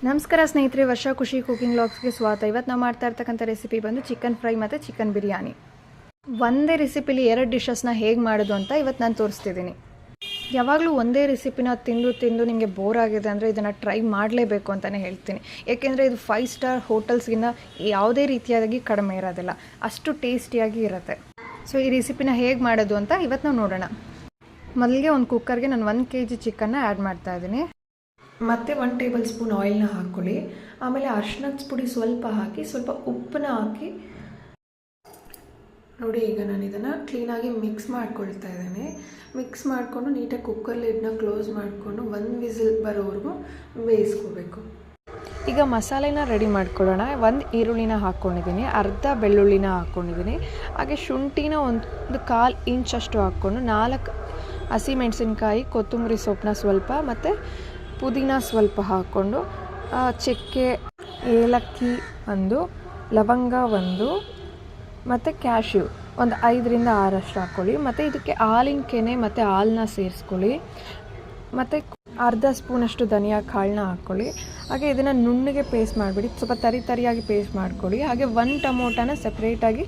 ನಮಸ್ಕಾರ ಸ್ನೇಹಿತರೆ, ವರ್ಷ ಖುಷಿ ಕುಕಿಂಗ್ ವ್ಲಾಗ್ಸ್ಗೆ ಸ್ವಾಗತ. ಇವತ್ತು ನಾವು ಮಾಡ್ತಾ ಇರ್ತಕ್ಕಂಥ ರೆಸಿಪಿ ಬಂದು ಚಿಕನ್ ಫ್ರೈ ಮತ್ತು ಚಿಕನ್ ಬಿರಿಯಾನಿ. ಒಂದೇ ರೆಸಿಪಿಲಿ 2 ಡಿಶಸ್ನ ಹೇಗೆ ಮಾಡೋದು ಅಂತ ಇವತ್ತು ನಾನು ತೋರಿಸ್ತಿದ್ದೀನಿ. ಯಾವಾಗಲೂ ಒಂದೇ ರೆಸಿಪಿನ ತಿಂದು ನಿಮಗೆ ಬೋರ್ ಆಗಿದೆ ಅಂದರೆ ಇದನ್ನು ಟ್ರೈ ಮಾಡಲೇಬೇಕು ಅಂತಲೇ ಹೇಳ್ತೀನಿ. ಏಕೆಂದರೆ ಇದು 5 ಸ್ಟಾರ್ ಹೋಟೆಲ್ಸ್ಗಿಂತ ಯಾವುದೇ ರೀತಿಯಾಗಿ ಕಡಿಮೆ ಇರೋದಿಲ್ಲ, ಅಷ್ಟು ಟೇಸ್ಟಿಯಾಗಿ ಇರುತ್ತೆ. ಸೊ ಈ ರೆಸಿಪಿನ ಹೇಗೆ ಮಾಡೋದು ಅಂತ ಇವತ್ತು ನಾವು ನೋಡೋಣ. ಮೊದಲಿಗೆ ಒಂದು ಕುಕ್ಕರ್ಗೆ ನಾನು 1 kg ಚಿಕನ್ನ ಆ್ಯಡ್ ಮಾಡ್ತಾಯಿದ್ದೀನಿ. ಮತ್ತು 1 ಟೇಬಲ್ ಸ್ಪೂನ್ ಆಯಿಲ್ನ ಹಾಕ್ಕೊಳ್ಳಿ. ಆಮೇಲೆ ಅರಿಶಿಣದ ಪುಡಿ ಸ್ವಲ್ಪ ಹಾಕಿ, ಸ್ವಲ್ಪ ಉಪ್ಪನ್ನ ಹಾಕಿ ನೋಡಿ. ಈಗ ನಾನು ಇದನ್ನು ಕ್ಲೀನಾಗಿ ಮಿಕ್ಸ್ ಮಾಡ್ಕೊಳ್ತಾ ಇದ್ದೇನೆ. ಮಿಕ್ಸ್ ಮಾಡಿಕೊಂಡು ನೀಟಾಗಿ ಕುಕ್ಕರ್ ಲಿಡ್ನ ಕ್ಲೋಸ್ ಮಾಡಿಕೊಂಡು 1 ವಿಸಿಲ್ ಬರೋವರೆಗೂ ಬೇಯಿಸ್ಕೋಬೇಕು. ಈಗ ಮಸಾಲೆನ ರೆಡಿ ಮಾಡ್ಕೊಳ್ಳೋಣ. 1 ಈರುಳ್ಳಿನ ಹಾಕ್ಕೊಂಡಿದ್ದೀನಿ, ಅರ್ಧ ಬೆಳ್ಳುಳ್ಳಿನ ಹಾಕ್ಕೊಂಡಿದ್ದೀನಿ, ಹಾಗೆ ಶುಂಠಿನ ಒಂದು 1/4 ಇಂಚಷ್ಟು ಹಾಕ್ಕೊಂಡು 4 ಹಸಿಮೆಣಸಿನ್ಕಾಯಿ, ಕೊತ್ತಂಬರಿ ಸೊಪ್ಪನ್ನ ಸ್ವಲ್ಪ ಮತ್ತು ಪುದೀನ ಸ್ವಲ್ಪ ಹಾಕ್ಕೊಂಡು, ಚಕ್ಕೆ, ಏಲಕ್ಕಿ 1, ಲವಂಗ 1 ಮತ್ತು ಕ್ಯಾಶ್ಯೂ ಒಂದು 5ರಿಂದ 6 ಅಷ್ಟು ಹಾಕ್ಕೊಳ್ಳಿ. ಮತ್ತು ಇದಕ್ಕೆ ಹಾಲಿನ ಕೆನೆ ಮತ್ತು ಹಾಲನ್ನ ಸೇರಿಸ್ಕೊಳ್ಳಿ. ಮತ್ತು ಅರ್ಧ ಸ್ಪೂನಷ್ಟು ಧನಿಯಾ ಕಾಳನ್ನ ಹಾಕ್ಕೊಳ್ಳಿ. ಹಾಗೆ ಇದನ್ನು ನುಣ್ಣಗೆ ಪೇಸ್ಟ್ ಮಾಡಿಬಿಡಿ, ಸ್ವಲ್ಪ ತರಿಯಾಗಿ ಪೇಸ್ಟ್ ಮಾಡ್ಕೊಳ್ಳಿ. ಹಾಗೆ 1 ಟೊಮೊಟೊನ ಸಪ್ರೇಟಾಗಿ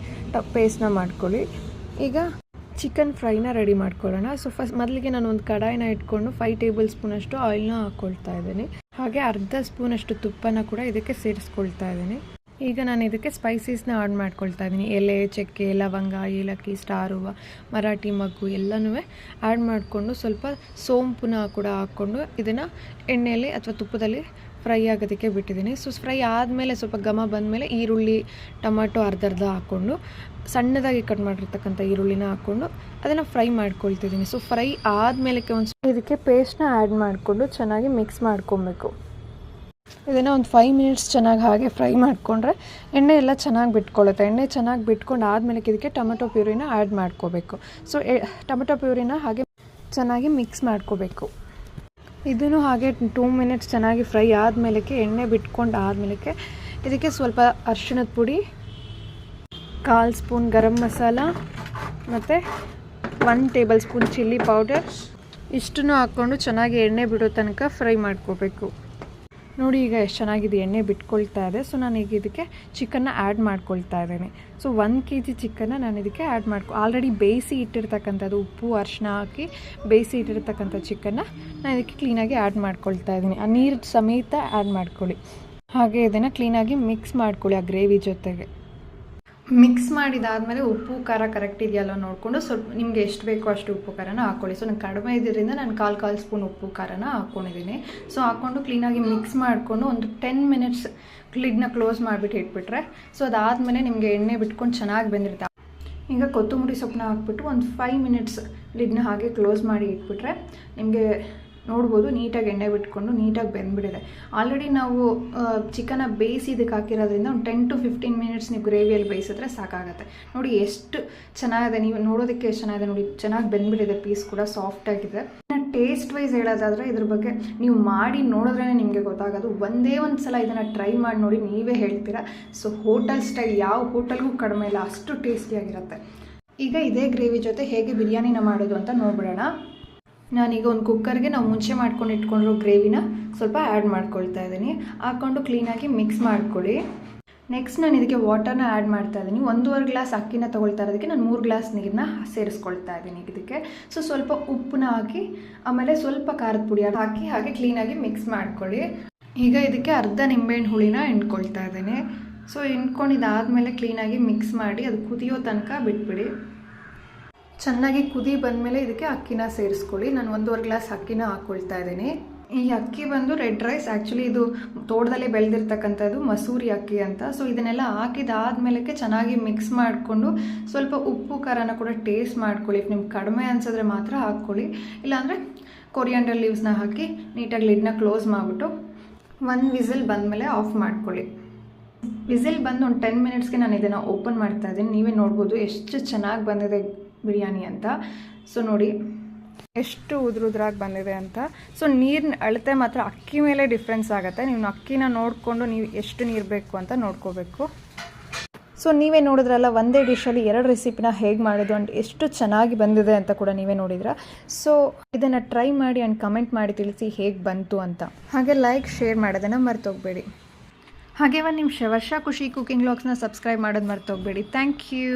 ಪೇಸ್ಟ್ನ ಮಾಡ್ಕೊಳ್ಳಿ. ಈಗ ಚಿಕನ್ ಫ್ರೈನ ರೆಡಿ ಮಾಡ್ಕೊಳ್ಳೋಣ. ಸೊ ಮೊದಲಿಗೆ ನಾನು ಒಂದು ಕಡಾಯಿನ ಇಟ್ಕೊಂಡು 5 ಟೇಬಲ್ ಸ್ಪೂನಷ್ಟು ಆಯಿಲ್ನ ಹಾಕ್ಕೊಳ್ತಾ ಇದ್ದೀನಿ. ಹಾಗೆ ಅರ್ಧ ಸ್ಪೂನಷ್ಟು ತುಪ್ಪನ ಕೂಡ ಇದಕ್ಕೆ ಸೇರಿಸ್ಕೊಳ್ತಾ ಇದ್ದೀನಿ. ಈಗ ನಾನು ಇದಕ್ಕೆ ಸ್ಪೈಸಸ್ನ ಆ್ಯಡ್ ಮಾಡ್ಕೊಳ್ತಾ ಇದ್ದೀನಿ. ಎಲೆ, ಚಕ್ಕೆ, ಲವಂಗ, ಏಲಕ್ಕಿ, ಸ್ಟಾರ್ ಹೂವು, ಮರಾಠಿ ಮಗ್ಗು ಎಲ್ಲನೂ ಆ್ಯಡ್ ಮಾಡಿಕೊಂಡು ಸ್ವಲ್ಪ ಸೋಂಪುನ ಕೂಡ ಹಾಕ್ಕೊಂಡು ಇದನ್ನು ಎಣ್ಣೆಯಲ್ಲಿ ಅಥವಾ ತುಪ್ಪದಲ್ಲಿ ಫ್ರೈ ಆಗೋದಕ್ಕೆ ಬಿಟ್ಟಿದ್ದೀನಿ. ಸೊ ಫ್ರೈ ಆದಮೇಲೆ ಸ್ವಲ್ಪ ಘಮ ಬಂದಮೇಲೆ ಈರುಳ್ಳಿ, ಟೊಮೆಟೊ ಅರ್ಧ ಹಾಕ್ಕೊಂಡು ಸಣ್ಣದಾಗಿ ಕಟ್ ಮಾಡಿರ್ತಕ್ಕಂಥ ಈರುಳ್ಳಿನ ಹಾಕ್ಕೊಂಡು ಅದನ್ನು ಫ್ರೈ ಮಾಡ್ಕೊಳ್ತಿದ್ದೀನಿ. ಸೊ ಫ್ರೈ ಆದಮೇಲೆ ಇದಕ್ಕೆ ಪೇಸ್ಟ್ನ ಆ್ಯಡ್ ಮಾಡಿಕೊಂಡು ಚೆನ್ನಾಗಿ ಮಿಕ್ಸ್ ಮಾಡ್ಕೊಬೇಕು. ಇದನ್ನು ಒಂದು 5 ಮಿನಿಟ್ಸ್ ಚೆನ್ನಾಗಿ ಹಾಗೆ ಫ್ರೈ ಮಾಡಿಕೊಂಡ್ರೆ ಎಣ್ಣೆ ಎಲ್ಲ ಚೆನ್ನಾಗಿ ಬಿಟ್ಕೊಳ್ಳುತ್ತೆ. ಎಣ್ಣೆ ಚೆನ್ನಾಗಿ ಬಿಟ್ಕೊಂಡು ಆದಮೇಲೆ ಇದಕ್ಕೆ ಟೊಮೆಟೊ ಪ್ಯೂರಿನ ಆ್ಯಡ್ ಮಾಡ್ಕೋಬೇಕು. ಸೊ ಟೊಮೆಟೊ ಪ್ಯೂರಿನ ಹಾಗೆ ಚೆನ್ನಾಗಿ ಮಿಕ್ಸ್ ಮಾಡ್ಕೋಬೇಕು. ಇದನ್ನು ಹಾಗೆ 2 ಮಿನಿಟ್ಸ್ ಚೆನ್ನಾಗಿ ಫ್ರೈ ಆದಮೇಲೆ ಎಣ್ಣೆ ಬಿಟ್ಕೊಂಡು ಆದಮೇಲೆ ಇದಕ್ಕೆ ಸ್ವಲ್ಪ ಅರಿಶಿಣದ ಪುಡಿ, 1/4 ಸ್ಪೂನ್ ಗರಂ ಮಸಾಲ ಮತ್ತು 1 ಟೇಬಲ್ ಸ್ಪೂನ್ ಚಿಲ್ಲಿ ಪೌಡರ್ ಇಷ್ಟನ್ನು ಹಾಕ್ಕೊಂಡು ಚೆನ್ನಾಗಿ ಎಣ್ಣೆ ಬಿಡೋ ತನಕ ಫ್ರೈ ಮಾಡ್ಕೋಬೇಕು. ನೋಡಿ ಈಗ ಎಷ್ಟು ಚೆನ್ನಾಗಿದೆ, ಎಣ್ಣೆ ಬಿಟ್ಕೊಳ್ತಾ ಇದೆ. ಸೊ ನಾನು ಈಗ ಇದಕ್ಕೆ ಚಿಕನ್ನ ಆ್ಯಡ್ ಮಾಡ್ಕೊಳ್ತಾ ಇದ್ದೀನಿ. ಸೊ 1 kg ಚಿಕನ್ನ ನಾನು ಇದಕ್ಕೆ ಆ್ಯಡ್ ಆಲ್ರೆಡಿ ಬೇಯಿಸಿ ಇಟ್ಟಿರ್ತಕ್ಕಂಥದ್ದು, ಉಪ್ಪು ಅರಿಶಿನ ಹಾಕಿ ಬೇಯಿಸಿ ಇಟ್ಟಿರ್ತಕ್ಕಂಥ ಚಿಕನ್ನ ನಾನು ಇದಕ್ಕೆ ಕ್ಲೀನಾಗಿ ಆ್ಯಡ್ ಮಾಡ್ಕೊಳ್ತಾ ಇದ್ದೀನಿ. ಆ ನೀರು ಸಮೇತ ಆ್ಯಡ್ ಮಾಡ್ಕೊಳ್ಳಿ. ಹಾಗೆ ಇದನ್ನು ಕ್ಲೀನಾಗಿ ಮಿಕ್ಸ್ ಮಾಡ್ಕೊಳ್ಳಿ ಆ ಗ್ರೇವಿ ಜೊತೆಗೆ. ಮಿಕ್ಸ್ ಮಾಡಿದಾದಮೇಲೆ ಉಪ್ಪು ಖಾರ ಕರೆಕ್ಟ್ ಇದೆಯಲ್ಲ ನೋಡಿಕೊಂಡು ಸ್ವಲ್ಪ ನಿಮಗೆ ಎಷ್ಟು ಬೇಕೋ ಅಷ್ಟು ಉಪ್ಪು ಖಾರನ ಹಾಕ್ಕೊಳ್ಳಿ. ಸೊ ನಾನು ಕಡಿಮೆ ಇದ್ದಿದ್ದರಿಂದ ನಾನು 1/4 ಸ್ಪೂನ್ ಉಪ್ಪು ಖಾರನ ಹಾಕ್ಕೊಂಡಿದ್ದೀನಿ. ಸೊ ಹಾಕ್ಕೊಂಡು ಕ್ಲೀನಾಗಿ ಮಿಕ್ಸ್ ಮಾಡಿಕೊಂಡು ಒಂದು 10 ಮಿನಿಟ್ಸ್ ಲಿಡ್ನ ಕ್ಲೋಸ್ ಮಾಡಿಬಿಟ್ಟು ಇಟ್ಬಿಟ್ರೆ ಸೊ ಅದಾದಮೇಲೆ ನಿಮಗೆ ಎಣ್ಣೆ ಬಿಟ್ಕೊಂಡು ಚೆನ್ನಾಗಿ ಬೆಂದಿರುತ್ತೆ. ಈಗ ಕೊತ್ತಂಬರಿ ಸೊಪ್ಪನ್ನ ಹಾಕ್ಬಿಟ್ಟು ಒಂದು 5 ಮಿನಿಟ್ಸ್ ಲಿಡ್ನ ಹಾಗೆ ಕ್ಲೋಸ್ ಮಾಡಿ ಇಟ್ಬಿಟ್ರೆ ನಿಮಗೆ ನೋಡ್ಬೋದು ನೀಟಾಗಿ ಎಣ್ಣೆ ಬಿಟ್ಕೊಂಡು ನೀಟಾಗಿ ಬೆಂದ್ಬಿಟ್ಟಿದೆ. ಆಲ್ರೆಡಿ ನಾವು ಚಿಕನ್ನ ಬೇಯಿಸಿ ಇದಕ್ಕೆ ಹಾಕಿರೋದ್ರಿಂದ ಒಂದು 10 to 15 ಮಿನಿಟ್ಸ್ ನೀವು ಗ್ರೇವಿಯಲ್ಲಿ ಬೇಯಿಸಿದ್ರೆ ಸಾಕಾಗುತ್ತೆ. ನೋಡಿ ಎಷ್ಟು ಚೆನ್ನಾಗಿದೆ, ನೀವು ನೋಡೋದಕ್ಕೆ ಎಷ್ಟು ಚೆನ್ನಾಗಿದೆ ನೋಡಿ, ಚೆನ್ನಾಗಿ ಬೆಂದ್ಬಿಟ್ಟಿದೆ. ಪೀಸ್ ಕೂಡ ಸಾಫ್ಟಾಗಿದೆ. ಟೇಸ್ಟ್ ವೈಸ್ ಹೇಳೋದಾದರೆ ಇದ್ರ ಬಗ್ಗೆ ನೀವು ಮಾಡಿ ನೋಡಿದ್ರೇ ನಿಮಗೆ ಗೊತ್ತಾಗೋದು. ಒಂದೇ ಒಂದು ಸಲ ಇದನ್ನು ಟ್ರೈ ಮಾಡಿ ನೋಡಿ, ನೀವೇ ಹೇಳ್ತೀರಾ. ಸೊ ಹೋಟೆಲ್ ಸ್ಟೈಲ್ ಯಾವ ಹೋಟೆಲ್ಗೂ ಕಡಿಮೆ ಇಲ್ಲ, ಅಷ್ಟು ಟೇಸ್ಟಿಯಾಗಿರುತ್ತೆ. ಈಗ ಇದೇ ಗ್ರೇವಿ ಜೊತೆ ಹೇಗೆ ಬಿರಿಯಾನಿನ ಮಾಡೋದು ಅಂತ ನೋಡ್ಬಿಡೋಣ. ನಾನೀಗ ಒಂದು ಕುಕ್ಕರ್ಗೆ ನಾವು ಮುಂಚೆ ಮಾಡ್ಕೊಂಡು ಇಟ್ಕೊಂಡಿರೋ ಗ್ರೇವಿನ ಸ್ವಲ್ಪ ಆ್ಯಡ್ ಮಾಡ್ಕೊಳ್ತಾ ಇದ್ದೀನಿ. ಹಾಕ್ಕೊಂಡು ಕ್ಲೀನಾಗಿ ಮಿಕ್ಸ್ ಮಾಡ್ಕೊಳ್ಳಿ. ನೆಕ್ಸ್ಟ್ ನಾನು ಇದಕ್ಕೆ ವಾಟರ್ನ ಆ್ಯಡ್ ಮಾಡ್ತಾ ಇದ್ದೀನಿ. 1.5 ಗ್ಲಾಸ್ ಅಕ್ಕಿನ ತೊಗೊಳ್ತಾ ಇರೋದಕ್ಕೆ ನಾನು 3 ಗ್ಲಾಸ್ ನೀರನ್ನ ಸೇರಿಸ್ಕೊಳ್ತಾ ಇದ್ದೀನಿ ಇದಕ್ಕೆ. ಸೊ ಸ್ವಲ್ಪ ಉಪ್ಪನ್ನ ಹಾಕಿ ಆಮೇಲೆ ಸ್ವಲ್ಪ ಖಾರದ ಪುಡಿ ಹಾಕಿ ಹಾಗೆ ಕ್ಲೀನಾಗಿ ಮಿಕ್ಸ್ ಮಾಡ್ಕೊಳ್ಳಿ. ಈಗ ಇದಕ್ಕೆ ಅರ್ಧ ನಿಂಬೆಹಣ್ಣು ಹುಳಿನ ಹಿಂಡ್ಕೊಳ್ತಾ ಇದ್ದೀನಿ. ಸೊ ಹಿಂಡ್ಕೊಂಡಿದ್ದಾದಮೇಲೆ ಕ್ಲೀನಾಗಿ ಮಿಕ್ಸ್ ಮಾಡಿ ಅದು ಕುದಿಯೋ ತನಕ ಬಿಟ್ಬಿಡಿ. ಚೆನ್ನಾಗಿ ಕುದಿ ಬಂದಮೇಲೆ ಇದಕ್ಕೆ ಅಕ್ಕಿನ ಸೇರಿಸ್ಕೊಳ್ಳಿ. ನಾನು 1.5 ಗ್ಲಾಸ್ ಅಕ್ಕಿನ ಹಾಕ್ಕೊಳ್ತಾ ಇದ್ದೀನಿ. ಈ ಅಕ್ಕಿ ಬಂದು ರೆಡ್ ರೈಸ್, ಆ್ಯಕ್ಚುಲಿ ಇದು ತೋಟದಲ್ಲೇ ಬೆಳೆದಿರ್ತಕ್ಕಂಥದ್ದು ಮಸೂರಿ ಅಕ್ಕಿ ಅಂತ. ಸೊ ಇದನ್ನೆಲ್ಲ ಹಾಕಿದಾದ್ಮೇಲೆ ಚೆನ್ನಾಗಿ ಮಿಕ್ಸ್ ಮಾಡಿಕೊಂಡು ಸ್ವಲ್ಪ ಉಪ್ಪು ಖಾರನ ಕೂಡ ಟೇಸ್ಟ್ ಮಾಡ್ಕೊಳ್ಳಿ. ನಿಮ್ಗೆ ಕಡಿಮೆ ಅನಿಸಿದ್ರೆ ಮಾತ್ರ ಹಾಕ್ಕೊಳ್ಳಿ, ಇಲ್ಲಾಂದರೆ ಕೊರಿಯಾಂಡರ್ ಲೀವ್ಸ್ನ ಹಾಕಿ ನೀಟಾಗಿ ಲಿಡ್ನ ಕ್ಲೋಸ್ ಮಾಡಿಬಿಟ್ಟು 1 ವಿಸಿಲ್ ಬಂದಮೇಲೆ ಆಫ್ ಮಾಡ್ಕೊಳ್ಳಿ. ವಿಸಿಲ್ ಬಂದು ಒಂದು 10 ಮಿನಿಟ್ಸ್ಗೆ ನಾನು ಇದನ್ನು ಓಪನ್ ಮಾಡ್ತಾ ಇದ್ದೀನಿ. ನೀವೇ ನೋಡ್ಬೋದು ಎಷ್ಟು ಚೆನ್ನಾಗಿ ಬಂದಿದೆ ಬಿರಿಯಾನಿ ಅಂತ. ಸೊ ನೋಡಿ ಎಷ್ಟು ಉದ್ರಾಗಿ ಬಂದಿದೆ ಅಂತ. ಸೊ ನೀರಿನ ಅಳತೆ ಮಾತ್ರ ಅಕ್ಕಿ ಮೇಲೆ ಡಿಫ್ರೆನ್ಸ್ ಆಗುತ್ತೆ. ನೀವು ಅಕ್ಕಿನ ನೋಡಿಕೊಂಡು ನೀವು ಎಷ್ಟು ನೀರು ಬೇಕು ಅಂತ ನೋಡ್ಕೋಬೇಕು. ಸೊ ನೀವೇ ನೋಡಿದ್ರಲ್ಲ, ಒಂದೇ ಡಿಶಲ್ಲಿ 2 ರೆಸಿಪಿನ ಹೇಗೆ ಮಾಡೋದು ಆ್ಯಂಡ್ ಎಷ್ಟು ಚೆನ್ನಾಗಿ ಬಂದಿದೆ ಅಂತ ಕೂಡ ನೀವೇ ನೋಡಿದ್ರ. ಸೊ ಇದನ್ನು ಟ್ರೈ ಮಾಡಿ ಆ್ಯಂಡ್ ಕಮೆಂಟ್ ಮಾಡಿ ತಿಳಿಸಿ ಹೇಗೆ ಬಂತು ಅಂತ. ಹಾಗೆ ಲೈಕ್ ಶೇರ್ ಮಾಡೋದನ್ನು ಮರ್ತೋಗಬೇಡಿ. ಹಾಗೆ ಒಂದು ನಿಮಿಷ, ವರ್ಷ ಖುಷಿ ಕುಕಿಂಗ್ ವ್ಲಾಗ್ಸ್ನ ಸಬ್ಸ್ಕ್ರೈಬ್ ಮಾಡೋದು ಮರ್ತೋಗಬೇಡಿ. Thank you.